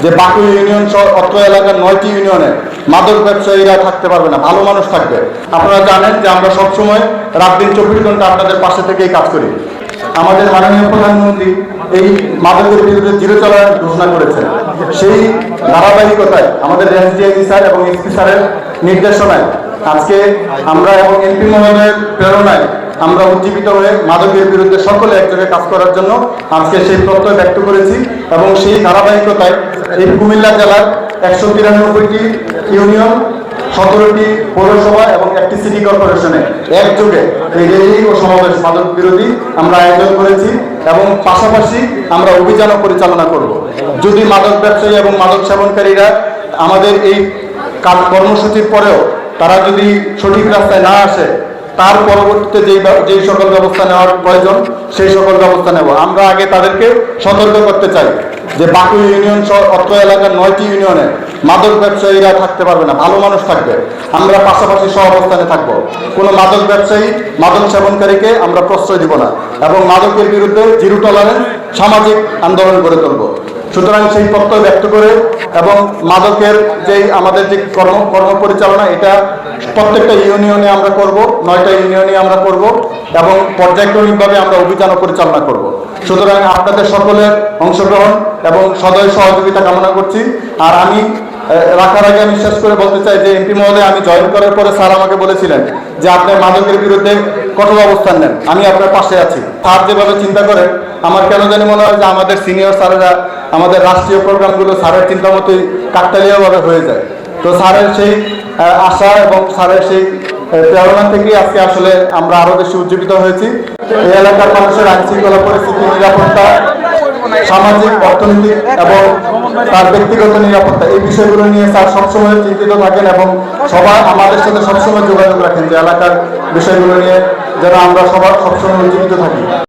যে Baku union সহ অত্র এলাকার 9টি ইউনিয়নে মাদক ব্যবসায়ীরা থাকতে পারবে না, ভালো মানুষ থাকবে। আপনারা জানেন যে আমরা সবসময় রাত দিন 24 ঘন্টা আপনাদের পাশে থেকেই কাজ করি। আমাদের মাননীয় প্রধানমন্ত্রী এই মাদকের বিরুদ্ধে জিরো টলারেন্স ঘোষণা করেছেন। সেই ধারাবাহিকতায় আমাদের এসডিআইজি স্যার এবং এসপি স্যারের নির্দেশনায় আজকে আমরা এবং এমপি মহোদয়ের প্রেরণায় আমরা উজ্জীবিত হয়ে মাদকের বিরুদ্ধে সকলে একযোগে কাজ করার জন্য আজকে সেই প্রত্যয় ব্যক্ত করেছি। এবং সেই ধারাবাহিকতায় এই কুমিল্লা জেলার 193টি ইউনিয়ন, 17টি পৌরসভা এবং একটি সিটি কর্পোরেশনে একযোগে এই র্যালি ও সমাবেশ মাদক বিরোধী আমরা আয়োজন করেছি এবং পাশাপাশি আমরা অভিযানও পরিচালনা করব। যদি মাদক ব্যবসায়ী এবং মাদক সেবনকারীরা আমাদের এই কর্মসূচির পরেও তারা যদি সঠিক রাস্তায় না আসে, তার পরবর্তীতে যেই সকল ব্যবস্থা নেওয়ার প্রয়োজন সেই সকল ব্যবস্থা নেব। আমরা আগে তাদেরকে সতর্ক করতে চাই যে বাকু ইউনিয়ন সহ অত্র এলাকার 9টি ইউনিয়নে মাদক ব্যবসায়ীরা থাকতে পারবে না, ভালো মানুষ থাকবে। আমরা পাশাপাশি সহাবস্থানে থাকবো। কোনো মাদক ব্যবসায়ী, মাদক সেবনকারীকে আমরা প্রশ্রয় দিব না এবং মাদকের বিরুদ্ধে জিরো টলারেন্স সামাজিক আন্দোলন গড়ে তুলব। সুতরাং সেই প্রত্যয় ব্যক্ত করে এবং মাদকের যেই আমাদের যে কর্ম পরিচালনা, এটা প্রত্যেকটা ইউনিয়নে আমরা করব, 9টা ইউনিয়নে আমরা করব এবং পর্যায়ক্রমিকভাবে আমরা অভিযানও পরিচালনা করব। সুতরাং আপনাদের সকলের অংশগ্রহণ এবং সদয় সহযোগিতা কামনা করছি। আর আমি রাখার আগে আমি শেষ করে বলতে চাই যে এমপি মহোদয় আমি জয়েন করার পরে স্যার আমাকে বলেছিলেন যে আপনি মাদকের বিরুদ্ধে কঠোর অবস্থান নেন, আমি আপনার পাশে আছি। স্যার যেভাবে চিন্তা করেন আমার কেন জানি মনে হয় যে আমাদের সিনিয়র স্যারেরা আমাদের রাষ্ট্রীয় প্রোগ্রামগুলো স্যারের চিন্তা মতোই কাকতালীয়ভাবে হয়ে যায়। তো স্যারের সেই আশা এবং স্যারের সেই প্রেরণা থেকে আজকে আসলে আমরা আরো বেশি উজ্জীবিত হয়েছি। এই এলাকার মানুষের আইন শৃঙ্খলা পরিস্থিতি, নিরাপত্তা, সামাজিক, অর্থনৈতিক এবং তার ব্যক্তিগত নিরাপত্তা, এই বিষয়গুলো নিয়ে স্যার সবসময় চিন্তিত থাকেন এবং সবাই আমাদের সাথে সবসময় যোগাযোগ রাখেন যে এলাকার বিষয়গুলো নিয়ে যেন আমরা সবার সবসময় উজ্জীবিত থাকি।